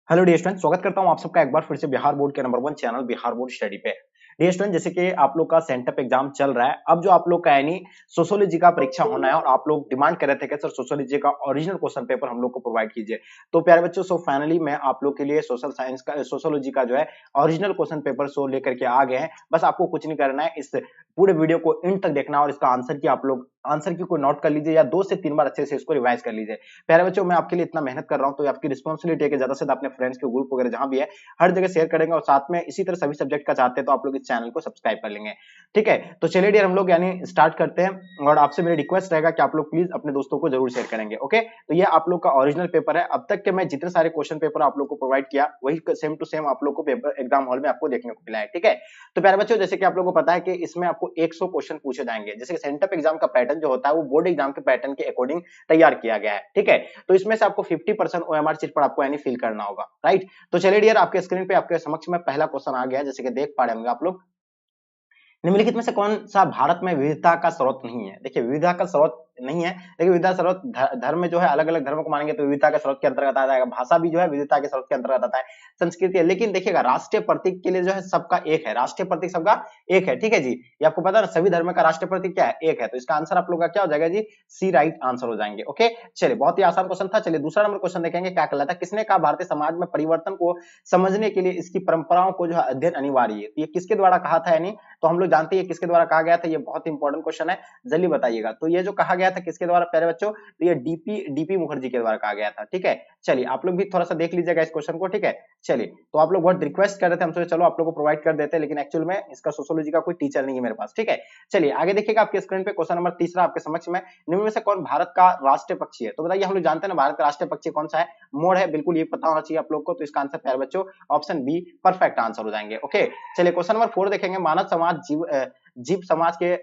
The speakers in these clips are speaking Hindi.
हेलो डियर स्टूडेंट, स्वागत करता हूं आप सबका एक बार फिर से बिहार बोर्ड के number 1 channel Bihar board study पे। डियर स्टूडेंट, जैसे कि आप लोग का सेंटअप एग्जाम चल रहा है, अब जो आप लोग का यानी सोशियोलॉजी का परीक्षा होना है और आप लोग डिमांड कर रहे थे कि सर सोशियोलॉजी का ओरिजिनल क्वेश्चन पेपर हम लोग को प्रोवाइड कीजिए। तो प्यारे बच्चों, सो फाइनली मैं आप लोग के लिए सोशल साइंस का सोशियोलॉजी का जो है ओरिजिनल क्वेश्चन पेपर सो लेकर के आ गए हैं। बस आपको कुछ नहीं करना है, इस पूरे वीडियो को एंड तक देखना और इसका आंसर की को नोट कर लीजिए या 2 से 3 बार अच्छे से इसको रिवाइज कर लीजिए। प्यारे बच्चों, मैं आपके लिए इतना मेहनत कर रहा हूं तो ये आपकी रिस्पांसिबिलिटी है कि ज्यादा से ज्यादा अपने फ्रेंड्स के ग्रुप वगैरह जहां भी है हर जगह शेयर करेंगे और साथ में इसी तरह सभी सब्जेक्ट का चाहते हैं तो आप लोग इस चैनल को सब्सक्राइब कर लेंगे। ठीक है, तो चलिए डियर, हम लोग यानी स्टार्ट करते हैं और आपसे मेरी रिक्वेस्ट रहेगा कि आप लोग प्लीज अपने दोस्तों को जरूर शेयर करेंगे। ओके, तो ये आप लोग का ओरिजिनल पेपर है। अब तक के मैं जितने सारे क्वेश्चन पेपर आप लोग को प्रोवाइड किया वही सेम टू सेम आप लोग को पेपर एग्जाम हॉल में आपको देखने को मिला है। ठीक है, तो प्यारे बच्चों, जैसे कि आप लोगों को पता है कि इसमें आपको 100 क्वेश्चन पूछे जाएंगे। जैसे कि सेंटअप एग्जाम का पैटर्न जो होता है वो बोर्ड एग्जाम के पैटर्न के अकॉर्डिंग तैयार किया गया है। ठीक है, तो इसमें से आपको 50% ओएमआर शीट पर आपको यानी फिल करना होगा। राइट, तो चलिए डियर, आपके स्क्रीन पे आपके समक्ष में पहला क्वेश्चन आ गया, जैसे कि देख पा रहे होंगे आप लोग। निम्नलिखित में से कौन सा भारत में विविधता का स्रोत नहीं है? देखिए, विविधता का स्रोत नहीं है, लेकिन विविधता स्रोत धर्म में जो है अलग अलग धर्मों को मानेंगे तो विविधता के स्रोत के अंतर्गत आ जाएगा। भाषा भी जो है विविधता के स्रोत के अंतर्गत आता है। संस्कृति है, लेकिन देखिएगा राष्ट्रीय प्रतीक के लिए जो है सबका एक है, राष्ट्रीय प्रतीक सबका एक है। ठीक है जी, ये आपको पता है ना, सभी धर्म का राष्ट्रीय प्रतीक क्या है? एक है। तो इसका आंसर आप लोग का क्या हो जाएगा जी? सी राइट आंसर हो जाएंगे। ओके, चलिए, बहुत ही आसान क्वेश्चन था। चलिए दूसरा नंबर क्वेश्चन देखेंगे, क्या कहलाता है? किसने कहा भारतीय समाज में परिवर्तन को समझने के लिए इसकी परंपराओं को जो है अध्ययन अनिवार्य है? तो ये किसके द्वारा कहा था? यानी तो हम लोग जानते हैं किसके द्वारा कहा गया था, ये बहुत इंपॉर्टेंट क्वेश्चन है, जल्दी बताइएगा। तो ये जो कहा गया था किसके द्वारा प्यारे बच्चों? तो ये डीपी मुखर्जी के द्वारा कहा गया था। ठीक है, चलिए आप लोग भी थोड़ा सा देख लीजिएगा इस क्वेश्चन को। ठीक है, चलिए, तो आप लोग बहुत रिक्वेस्ट कर रहे थे हमसे, चलो आप लोग को प्रोवाइड कर देते हैं, लेकिन एक्चुअल में इसका सोशियोलॉजी का कोई टीचर नहीं है मेरे पास। ठीक है, चलिए आगे देखिएगा आपके स्क्रीन पे क्वेश्चन नंबर तीसरा आपके समक्ष में। निम्न में से कौन भारत का राष्ट्रीय पक्षी है? तो बताइए, हम लोग जानते हैं ना भारत का राष्ट्रीय पक्षी कौन सा है? मोर है, बिल्कुल ये पता होना चाहिए आप लोग को। तो इसका आंसर प्यारे बच्चों ऑप्शन बी परफेक्ट आंसर हो जाएंगे। ओके, चलिए क्वेश्चन नंबर 4 देखेंगे। मानव समाज जीव समाज के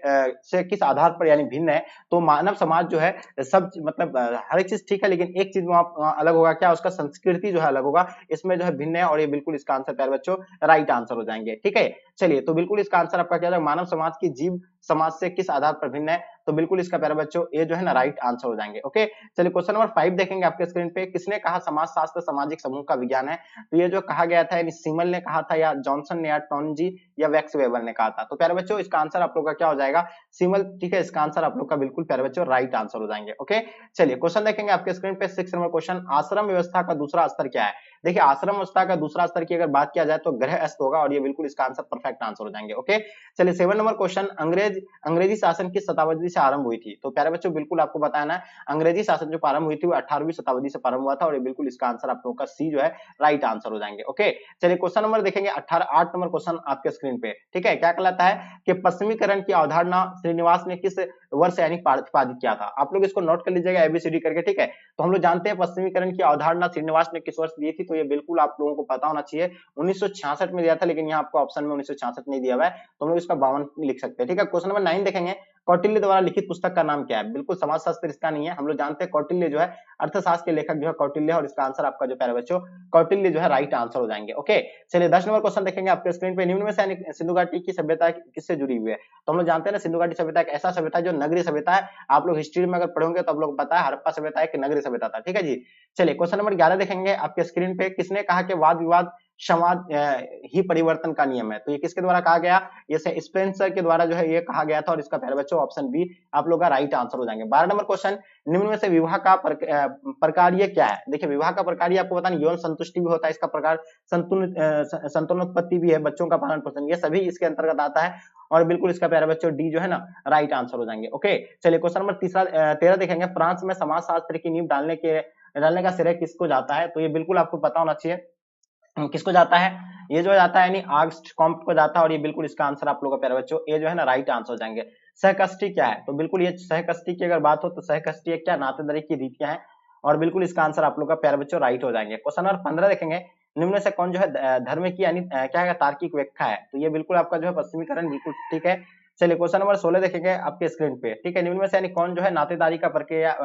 से किस आधार पर यानी भिन्न है? तो मानव समाज जो है सब मतलब हर एक चीज ठीक है, लेकिन एक चीज वहां अलग होगा, क्या? उसका संस्कृति जो है अलग होगा, इसमें जो है भिन्न है, और ये बिल्कुल इसका आंसर प्यारे बच्चों राइट आंसर हो जाएंगे। ठीक है, चलिए, तो बिल्कुल इसका आंसर आपका क्या हो जाएगा? मानव समाज की जीव समाज से किस आधार पर भिन्न है? तो बिल्कुल इसका प्यारे बच्चों ये जो है ना राइट आंसर हो जाएंगे। ओके, चलिए क्वेश्चन नंबर 5 देखेंगे आपके स्क्रीन पे। किसने कहा समाज शास्त्र सामाजिक समूह का विज्ञान है? तो ये जो कहा गया था यानी सीमल ने कहा था, या जॉनसन ने, या टॉनजी, या वैक्स वेबर ने कहा था? तो प्यारे बच्चों इसका आंसर आप लोग का क्या हो जाएगा? सीमल। ठीक है, इसका आंसर आप लोग का बिल्कुल प्यारे बच्चों राइट आंसर हो जाएंगे। ओके, चलिए क्वेश्चन देखेंगे आपके स्क्रीन पे 6 नंबर क्वेश्चन। आश्रम व्यवस्था का दूसरा स्तर क्या है? देखिए, आश्रम व्यवस्था का दूसरा स्तर की अगर बात किया जाए तो गृहस्थ होगा, और ये बिल्कुल इसका आंसर परफेक्ट आंसर हो जाएंगे। ओके, चलिए 7 नंबर क्वेश्चन। अंग्रेजी शासन किस शताब्दी से आरंभ हुई थी? तो प्यारे बच्चों बिल्कुल आपको बताना है, अंग्रेजी शासन जो प्रारंभ हुई थी वो 18वीं शताब्दी से प्रारंभ हुआ था, और ये बिल्कुल इसका आंसर आप लोगों का सी जो है राइट आंसर हो जाएंगे। ओके, चलिए क्वेश्चन नंबर देखेंगे 8 नंबर क्वेश्चन आपके स्क्रीन पे। ठीक है, क्या कहलाता है कि पश्चिमीकरण की अवधारणा श्रीनिवास ने किस वर्ष यानी प्रतिपादित किया था? आप लोग इसको नोट कर लीजिएगा एबीसीडी करके। ठीक है, तो हम लोग जानते हैं पश्चिमीकरण की अवधारणा श्रीनिवास ने किस वर्ष दी थी? तो ये बिल्कुल आप लोगों को पता होना चाहिए, 1966 में दिया था, लेकिन यहाँ आपको ऑप्शन में 1966 नहीं दिया हुआ है, तो हम लोग इसका 52 लिख सकते हैं। ठीक है, क्वेश्चन नंबर 9 देखेंगे। कौटिल्य द्वारा लिखित पुस्तक का नाम क्या है? बिल्कुल समाजशास्त्र इसका नहीं है, हम लोग जानते हैं कौटिल्य जो है अर्थशास्त्र के लेखक जो है कौटिल्य है, और इसका आंसर आपका जो प्यारे बच्चों कौटिल्य जो है राइट आंसर हो जाएंगे। ओके, चलिए 10 नंबर क्वेश्चन देखेंगे आपके स्क्रीन पे। निम्न में से सिंधु घाटी की सभ्यता किससे जुड़ी हुई है? तो हम लोग जानते हैं ना, सिंधु घाटी सभ्यता एक ऐसा सभ्यता है जो नगरीय सभ्यता है। आप लोग हिस्ट्री में अगर पढ़ोगे तो आप लोग पता है हड़प्पा सभ्यता एक नगरीय सभ्यता था। ठीक है जी, चलिए क्वेश्चन नंबर 11 देखेंगे आपके स्क्रीन पे। किसने कहा कि वाद विवाद समाज ही परिवर्तन का नियम है? तो ये किसके द्वारा कहा गया? ये स्पेंसर के द्वारा जो है ये कहा गया था, और इसका प्यारे बच्चों ऑप्शन बी आप लोग का राइट आंसर हो जाएंगे। 12 नंबर क्वेश्चन। निम्न में से विवाह का प्रकार क्या है? देखिए, विवाह का प्रकार आपको पता नहीं, यौन संतुष्टि भी होता है इसका प्रकार, संतानोत्पत्ति भी है, बच्चों का पालन पोषण, ये सभी इसके अंतर्गत आता है, और बिल्कुल इसका प्यारे बच्चों डी जो है ना राइट आंसर हो जाएंगे। ओके, चलिए क्वेश्चन नंबर 13 देखेंगे। फ्रांस में समाजशास्त्र की नींव डालने का श्रेय किसको जाता है? तो ये बिल्कुल आपको पता होना चाहिए किसको जाता है। ये जो जाता है यानी आगस्ट कॉम्ट को जाता है, और ये बिल्कुल इसका आंसर आप लोगों का प्यारे बच्चों ये जो है ना राइट आंसर हो जाएंगे। सहकष्टी क्या है? तो बिल्कुल ये सहकष्टी की अगर बात हो तो सहकष्टी एक क्या नातेदारी की रीतियां हैं, और बिल्कुल इसका आंसर आप लोग का प्यारे बच्चों राइट हो जाएंगे। क्वेश्चन नंबर 15 देखेंगे। निम्न से कौन जो है धर्म की यानी क्या है तार्किक व्याख्या है? तो ये बिल्कुल आपका जो है पश्चिमीकरण बिल्कुल ठीक है। चलिए क्वेश्चन नंबर 16 देखेंगे आपके स्क्रीन पे। ठीक है, निम्न में से यानी कौन जो है नातेदारी का प्रक्रिया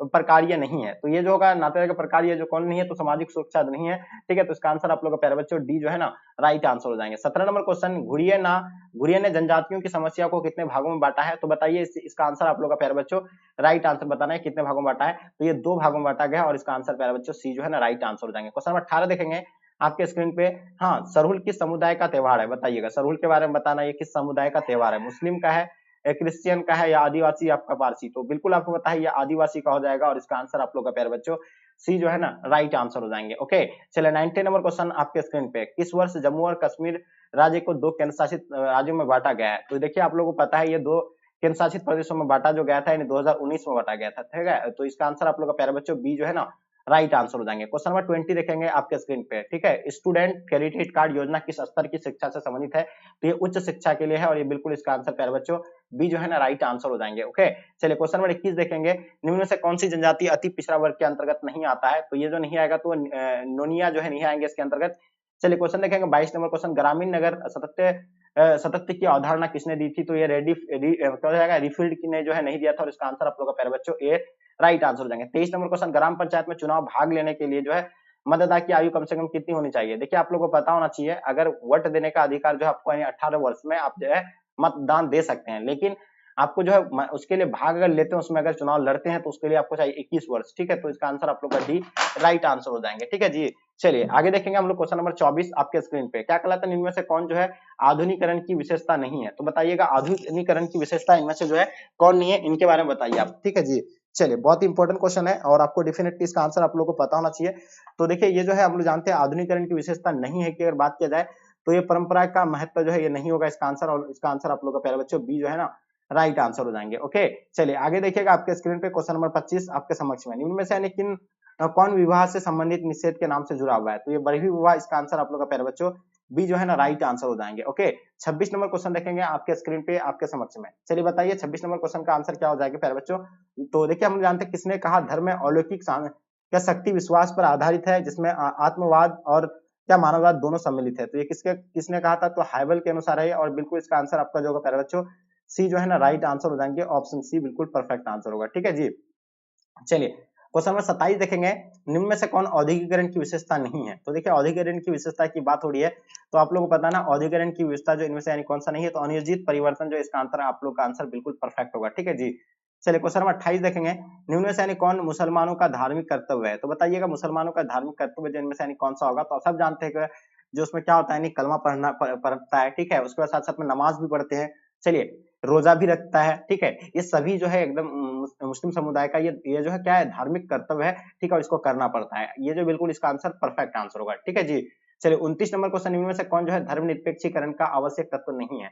प्रकार्य नहीं है। तो ये जो होगा नातेदार का प्रकार्य जो कौन नहीं है, तो सामाजिक सुरक्षा नहीं है, ठीक है। तो इसका आंसर आप लोग का प्यारे बच्चों डी जो है ना राइट आंसर हो जाएंगे। 17 नंबर क्वेश्चन, घुरिये ने जनजातियों की समस्या को कितने भागों में बांटा है, तो बताइए इसका आंसर आप लोग का प्यारे बच्चों राइट आंसर बताना है कितने भागों में बांटा है। तो ये 2 भागों में बांटा गया और इसका आंसर प्यारे बच्चों सी जो है ना राइट आंसर हो जाएंगे। क्वेश्चन नंबर 18 देखेंगे आपके स्क्रीन पे। हाँ, सरहुल किस समुदाय का त्योहार है, बताइएगा सरहुल के बारे में बताना, ये किस समुदाय का त्योहार है, मुस्लिम का है, क्रिश्चियन का है या आदिवासी आपका पारसी। तो बिल्कुल आपको पता है ये आदिवासी का हो जाएगा और इसका आंसर आप लोग का प्यारे बच्चों सी जो है ना राइट आंसर हो जाएंगे। ओके, चलिए 19 नंबर क्वेश्चन आपके स्क्रीन पे। किस वर्ष जम्मू और कश्मीर राज्य को 2 केंद्र शासित राज्यों में बांटा गया है, तो देखिए आप लोगों को पता है ये 2 केंद्र शासित प्रदेशों में बांटा जो गया था, यानी 2019 में बांटा गया था, ठीक है। तो इसका आंसर आप लोग का प्यारे बच्चों बी जो है ना राइट आंसर हो जाएंगे। क्वेश्चन नंबर 20 देखेंगे आपके स्क्रीन पे, ठीक है। स्टूडेंट क्रेडिट कार्ड योजना किस स्तर की शिक्षा से संबंधित है, तो ये उच्च शिक्षा के लिए है और ये बिल्कुल इसका आंसर प्यारे बच्चों बी जो है ना राइट आंसर हो जाएंगे। ओके, चलिए क्वेश्चन नंबर 21 देखेंगे। निम्न में से कौन सी जनजाति अति पिछड़ा वर्ग के अंतर्गत नहीं आता है, तो ये जो नहीं आएगा तो नोनिया जो है नहीं आएंगे इसके अंतर्गत। चलिए क्वेश्चन देखेंगे 22 नंबर क्वेश्चन। ग्रामीण नगर सतत्य की अवधारणा किसने दी थी, तो ये क्या हो जाएगा रिफील्ड ने जो है नहीं दिया था और इसका आंसर आप लोग का प्यारे बच्चों ए राइट आंसर हो जाएंगे। 23 नंबर क्वेश्चन। ग्राम पंचायत में चुनाव भाग लेने के लिए जो है मतदाता की आयु कम से कम कितनी होनी चाहिए, देखिए आप लोगों को पता होना चाहिए अगर वोट देने का अधिकार जो है आपको 18 वर्ष में आप जो है मतदान दे सकते हैं, लेकिन आपको जो है उसके लिए भाग अगर लेते हैं उसमें अगर चुनाव लड़ते हैं तो उसके लिए आपको चाहिए 21 वर्ष, ठीक है। तो इसका आंसर आप लोग का डी राइट आंसर हो जाएंगे, ठीक है जी। चलिए आगे देखेंगे हम लोग क्वेश्चन नंबर 24 आपके स्क्रीन पे। क्या कहलाता है इनमें से कौन जो है आधुनिकरण की विशेषता नहीं है, तो बताइएगा आधुनिकरण की विशेषता इनमें से जो है कौन नहीं है, इनके बारे में बताइए आप, ठीक है जी। चलिए बहुत इंपॉर्टेंट क्वेश्चन है और आपको डेफिनेटली इसका आंसर आप लोगों को पता होना चाहिए। तो देखिए ये जो है हम लोग जानते हैं आधुनिकरण की विशेषता नहीं है कि अगर बात किया जाए तो ये परंपरा का महत्व जो है ये नहीं होगा इसका आंसर, और इसका आंसर आप लोग का प्यारे बच्चों बी जो है ना राइट आंसर हो जाएंगे। ओके, चलिए आगे देखिएगा आपके स्क्रीन पे क्वेश्चन नंबर 25 आपके समक्ष में। निम्न में से किन कौन विवाह से संबंधित निषेध के नाम से जुड़ा हुआ है, तो ये बरही विवाह इसका आंसर आप लोग का प्यारे बच्चों बी जो है ना राइट आंसर हो जाएंगे। ओके, 26 नंबर क्वेश्चन देखेंगे आपके स्क्रीन पे आपके समक्ष में। चलिए बताइए 26 नंबर क्वेश्चन का आंसर क्या हो जाएगा प्यारे बच्चों। तो देखिए हम जानते हैं किसने कहा धर्म में अलौकिक क्या शक्ति विश्वास पर आधारित है जिसमें आत्मवाद और क्या मानववाद दोनों सम्मिलित है, तो ये किसने कहा था, तो हाइबल के अनुसार है और बिल्कुल इसका आंसर आपका जो होगा प्यारे बच्चों सी जो है ना राइट आंसर हो जाएंगे। ऑप्शन सी बिल्कुल परफेक्ट आंसर होगा, ठीक है जी। चलिए क्वेश्चन नंबर 27 देखेंगे। निम्न में से कौन औद्योगिकरण की विशेषता नहीं है, तो देखिए औद्योगिकरण की विशेषता की बात हो रही है तो आप लोगों को पता ना औद्योगिकरण की विशेषता जो इनमें से यानी कौन सा नहीं है, तो अनियोजित परिवर्तन जो इसका आंसर आप लोग का आंसर बिल्कुल परफेक्ट होगा, ठीक है जी। चलिए क्वेश्चन नंबर 28 देखेंगे। निम्न में से यानी कौन मुसलमानों का धार्मिक कर्तव्य है, तो बताइएगा मुसलमानों का धार्मिक कर्तव्य जो इनमें से यानी कौन सा होगा, तो आप सब जानते हैं कि जो उसमें क्या होता है यानी कलमा पढ़ता है, ठीक है, उसके बाद साथ साथ में नमाज भी पढ़ते हैं, चलिए रोजा भी रखता है, ठीक है। ये सभी जो है एकदम मुस्लिम समुदाय का ये जो है क्या है धार्मिक कर्तव्य है, ठीक है, और इसको करना पड़ता है, ये जो बिल्कुल इसका आंसर परफेक्ट आंसर होगा, ठीक है जी। चलिए 29 नंबर क्वेश्चन। इनमें से कौन जो है धर्मनिरपेक्षीकरण का आवश्यक तत्व नहीं है,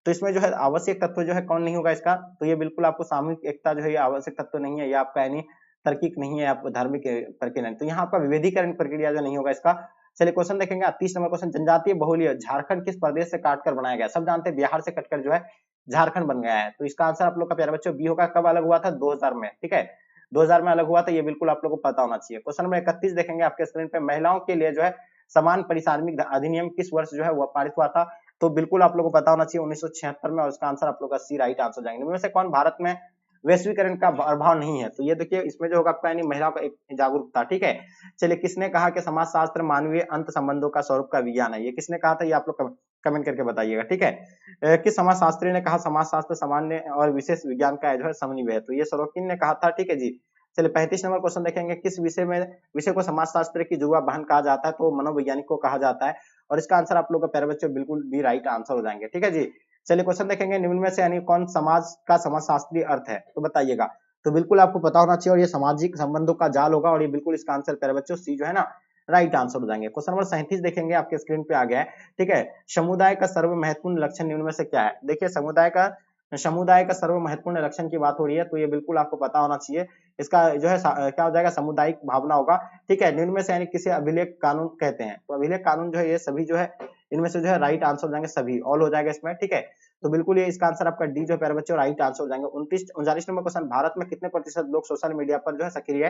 तो इसमें जो है आवश्यक तत्व जो है कौन नहीं होगा इसका, तो ये बिल्कुल आपको सामूहिक एकता जो है ये आवश्यक तत्व नहीं है, या आपका यानी तार्किक नहीं है, आपको धार्मिक प्रक्रिया, तो यहाँ आपका विभेदीकरण प्रक्रिया जो नहीं होगा इसका। चलिए क्वेश्चन देखेंगे 30 नंबर क्वेश्चन। जनजातीय बहुल्य झारखंड किस प्रदेश से काटकर बनाया गया, सब जानते हैं बिहार से कटकर जो है झारखंड बन गया है, तो इसका आंसर आप लोग का प्यारे बच्चों बी होगा। कब अलग हुआ था, 2000 में, ठीक है, 2000 में अलग हुआ था, ये बिल्कुल आप लोग को पता होना चाहिए। क्वेश्चन नंबर 31 देखेंगे आपके स्क्रीन पे। महिलाओं के लिए जो है समान पारिश्रमिक अधिनियम किस वर्ष जो है वो पारित हुआ था, तो बिल्कुल आप लोग को पता होना चाहिए 1976 में, और इसका आंसर आप लोग का सी राइट आंसर जाएंगे। इनमें से कौन भारत में वैश्वीकरण का प्रभाव नहीं है, तो ये देखिए इसमें जो होगा आपका यानी महिलाओं का एक जागरूकता, ठीक है। चलिए किसने कहा कि समाजशास्त्र मानवीय अंत संबंधों का स्वरूप का विज्ञान है, ये किसने कहा था, ये आप लोग कमेंट करके बताइएगा, ठीक है। किस समाजशास्त्री ने कहा समाजशास्त्र सामान्य और विशेष विज्ञान का जो है समन्वय है, तो ये सरोकिन ने कहा था, ठीक है जी। चलिए 35 नंबर क्वेश्चन देखेंगे। किस विषय को समाजशास्त्र की जुआ बहन कहा जाता है, तो मनोवैज्ञानिक को कहा जाता है, और इसका आंसर आप लोग का प्यारे बच्चों बिल्कुल भी राइट आंसर हो जाएंगे, ठीक है जी। चलिए क्वेश्चन देखेंगे। निम्न में से यानी कौन समाज का समाजशास्त्रीय अर्थ है, तो बताइएगा, तो बिल्कुल आपको पता होना चाहिए और ये सामाजिक संबंधों का जाल होगा, और ये बिल्कुल इसका आंसर प्यारे बच्चों सी जो है ना राइट आंसर हो जाएंगे। क्वेश्चन नंबर 37 देखेंगे आपके स्क्रीन पे आ गया है, ठीक है। समुदाय का सर्व महत्वपूर्ण लक्षण निम्न में से क्या है, देखिए समुदाय का सर्व महत्वपूर्ण लक्षण की बात हो रही है, तो ये बिल्कुल आपको पता होना चाहिए, इसका जो है क्या हो जाएगा सामुदायिक भावना होगा, ठीक है। निम्न में से यानी किसे अभिलेख कानून कहते हैं, तो अभिलेख कानून जो है ये सभी जो है इनमें से जो है राइट आंसर हो जाएंगे, सभी ऑल हो जाएगा इसमें, ठीक है। तो बिल्कुल ये इसका आंसर आपका डी जो प्यारे बच्चों राइट आंसर हो जाएंगे। 39 नंबर क्वेश्चन। भारत में कितने प्रतिशत लोग सोशल मीडिया पर जो है सक्रिय है,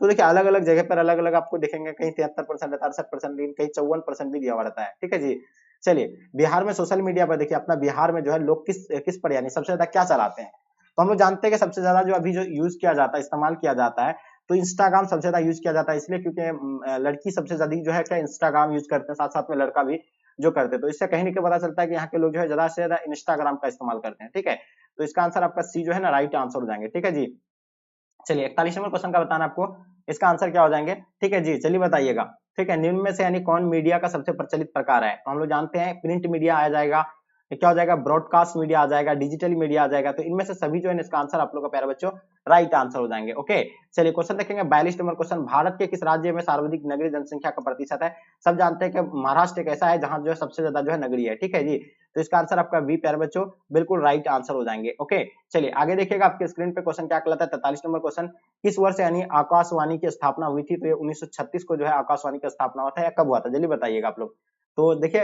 तो देखिए अलग अलग जगह पर अलग अलग आपको देखेंगे, कहीं 73%, 63%, कहीं 54% भी दिया हुआ रहता है, ठीक है जी। चलिए बिहार में सोशल मीडिया पर देखिए अपना बिहार में जो है लोग किस पर यानी सबसे ज्यादा क्या चलाते हैं, तो हम लोग जानते हैं कि सबसे ज्यादा जो अभी जो यूज किया जाता है, इस्तेमाल किया जाता है, तो इंस्टाग्राम सबसे ज्यादा यूज किया जाता है, इसलिए क्योंकि लड़की सबसे ज्यादा जो है क्या इंस्टाग्राम यूज करते हैं, साथ साथ में लड़का भी जो करते हैं। तो इससे कहीं ना कहीं पता चलता है कि यहाँ के लोग जो है ज्यादा से ज्यादा इंस्टाग्राम का इस्तेमाल करते हैं। ठीक है, तो इसका आंसर आपका सी जो है ना राइट आंसर हो जाएंगे। ठीक है जी, चलिए 41 नंबर क्वेश्चन का बताना आपको, इसका आंसर क्या हो जाएंगे। ठीक है जी, चलिए बताइएगा। ठीक है, निम्न में से यानी कौन मीडिया का सबसे प्रचलित प्रकार है। तो हम लोग जानते हैं प्रिंट मीडिया आ जाएगा, क्या हो जाएगा, ब्रॉडकास्ट मीडिया आ जाएगा, डिजिटल मीडिया आ जाएगा। तो इनमें से सभी जो है इसका आंसर आप लोग का प्यारे बच्चों राइट आंसर हो जाएंगे। ओके, चलिए क्वेश्चन देखेंगे 42 नंबर क्वेश्चन, भारत के किस राज्य में सर्वाधिक नगरीय जनसंख्या का प्रतिशत है। सब जानते हैं कि महाराष्ट्र एक ऐसा है जहां जो है सबसे ज्यादा जो है नगरीय है। ठीक है जी, तो इसका आंसर आपका बी प्यारे बच्चों बिल्कुल राइट आंसर हो जाएंगे। ओके, चलिए आगे देखिएगा आपके स्क्रीन पे क्वेश्चन क्या कहलाता है। 43 नंबर क्वेश्चन, किस वर्ष यानी आकाशवाणी की स्थापना हुई थी। तो ये 1936 को जो है आकाशवाणी की स्थापना हुआ था, या कब हुआ था, जल्दी बताइएगा आप लोग। तो देखिए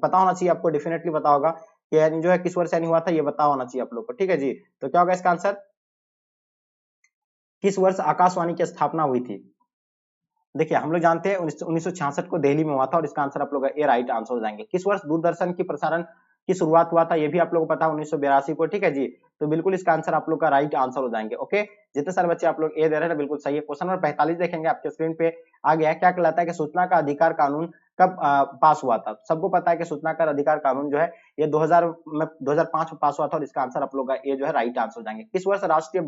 पता होना चाहिए आपको, डेफिनेटली पता होगा कि यानी जो है किस वर्ष यानी हुआ था, ये पता होना चाहिए आप लोग को। ठीक है जी, तो क्या होगा इसका आंसर, किस वर्ष आकाशवाणी की स्थापना हुई थी। देखिए हम लोग जानते हैं 1966 को दिल्ली में हुआ था, और इसका आंसर आप लोग ए राइट आंसर हो जाएंगे। किस वर्ष दूरदर्शन की प्रसारण की शुरुआत हुआ था, ये भी आप लोगों को पता है 1982 को। ठीक है जी, तो बिल्कुल इसका आंसर आप लोग का राइट आंसर हो जाएंगे। ओके, जितने सारे बच्चे आप लोग ए दे रहे हैं बिल्कुल सही है। क्वेश्चन नंबर 45 देखेंगे आपके स्क्रीन पे आ गया है, क्या कहलाता है कि सूचना का अधिकार कानून कब पास हुआ था। सबको पता है कि सूचना का अधिकार कानून जो है ये 2005 में पास हुआ था, और इसका आंसर आप लोग का ए जो है राइट आंसर हो जाएंगे। किस वर्ष राष्ट्रीय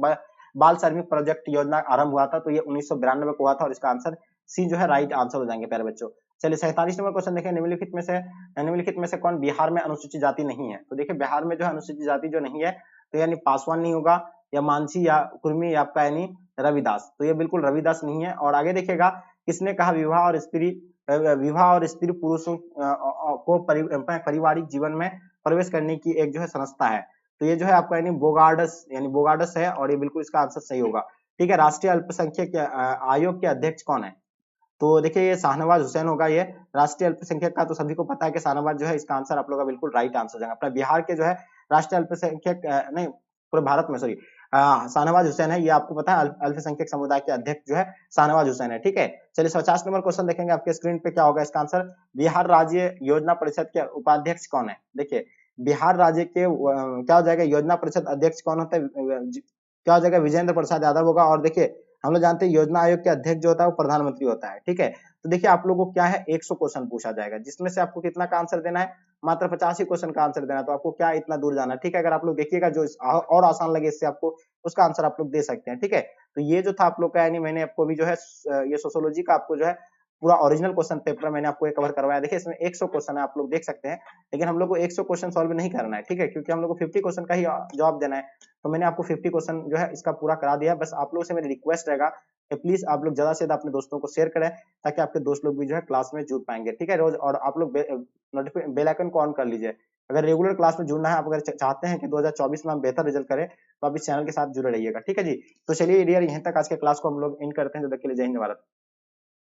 बाल श्रमिक प्रोजेक्ट योजना आरंभ हुआ था। तो ये 1992 को हुआ था, और इसका आंसर सी जो है राइट आंसर हो जाएंगे प्यारे बच्चों। चलिए 47 नंबर क्वेश्चन देखें, निम्नलिखित में से कौन बिहार में अनुसूचित जाति नहीं है। तो देखिए बिहार में जो है अनुसूचित जाति जो नहीं है, तो यानी पासवान नहीं होगा, या मानसी, या कुर्मी, या आपका यानी रविदास। तो ये बिल्कुल रविदास नहीं है। और आगे देखिएगा, किसने कहा विवाह और स्त्री पुरुषों को पारिवारिक जीवन में प्रवेश करने की एक जो है संस्था है। तो ये जो है आपका यानी बोगाडस है, और ये बिल्कुल इसका आंसर सही होगा। ठीक है, राष्ट्रीय अल्पसंख्यक आयोग के अध्यक्ष कौन है। तो देखिए ये शाहनवाज हुसैन होगा, ये राष्ट्रीय अल्पसंख्यक का तो सभी को पता है कि शाहनवाज जो है, इसका आंसर आप लोग का बिल्कुल राइट आंसर हो जाएगा। अपना बिहार के जो है राष्ट्रीय अल्पसंख्यक नहीं, पूरे भारत में सॉरी शाहनवाज हुसैन है, ये आपको पता है अल्पसंख्यक समुदाय के अध्यक्ष जो है शाहनवाज हुसैन है। ठीक है, चलिए 50 नंबर क्वेश्चन देखेंगे आपके स्क्रीन पे, क्या होगा इसका आंसर, बिहार राज्य योजना परिषद के उपाध्यक्ष कौन है। देखिए बिहार राज्य के क्या हो जाएगा, योजना परिषद अध्यक्ष कौन होता है, क्या हो जाएगा, विजेंद्र प्रसाद यादव होगा। और देखिए हम लोग जानते हैं योजना आयोग के अध्यक्ष जो होता है वो प्रधानमंत्री होता है। ठीक है, तो देखिए आप लोगों को क्या है 100 क्वेश्चन पूछा जाएगा, जिसमें से आपको कितना का आंसर देना है, मात्र 50 ही क्वेश्चन का आंसर देना है। तो आपको क्या इतना दूर जाना है। ठीक है, अगर आप लोग देखिएगा जो और आसान लगे इससे आपको, उसका आंसर आप लोग दे सकते हैं। ठीक है, तो ये जो था आप लोग का, यानी मैंने आपको भी जो है ये सोशियोलॉजी का आपको जो है पूरा ओरिजिनल क्वेश्चन पेपर मैंने आपको कवर करवाया। देखिए इसमें 100 क्वेश्चन है, आप लोग देख सकते हैं, लेकिन हम लोग को 100 क्वेश्चन सॉल्व नहीं करना है। ठीक है, क्योंकि हम लोग को 50 क्वेश्चन का ही जवाब देना है, तो मैंने आपको 50 क्वेश्चन जो है इसका पूरा करा दिया। बस आप लोगों से मेरी रिक्वेस्ट रहेगा कि प्लीज आप लोग ज्यादा से ज्यादा अपने दोस्तों को शेयर करें, ताकि आपके दोस्त लोग भी जो है क्लास में जुड़ पाएंगे। ठीक है, रोज, और आप लोग बेल आइकन को ऑन कर लीजिए। अगर रेगुलर क्लास में जुड़ना है, आप अगर चाहते हैं कि 2024 में हम बेहतर रिजल्ट करें, तो आप इस चैनल के साथ जुड़े रहिएगा। ठीक है जी, तो चलिए डियर, यहीं तक आज के क्लास को हम लोग एंड करते हैं। जब तक के लिए जय हिंद भारत।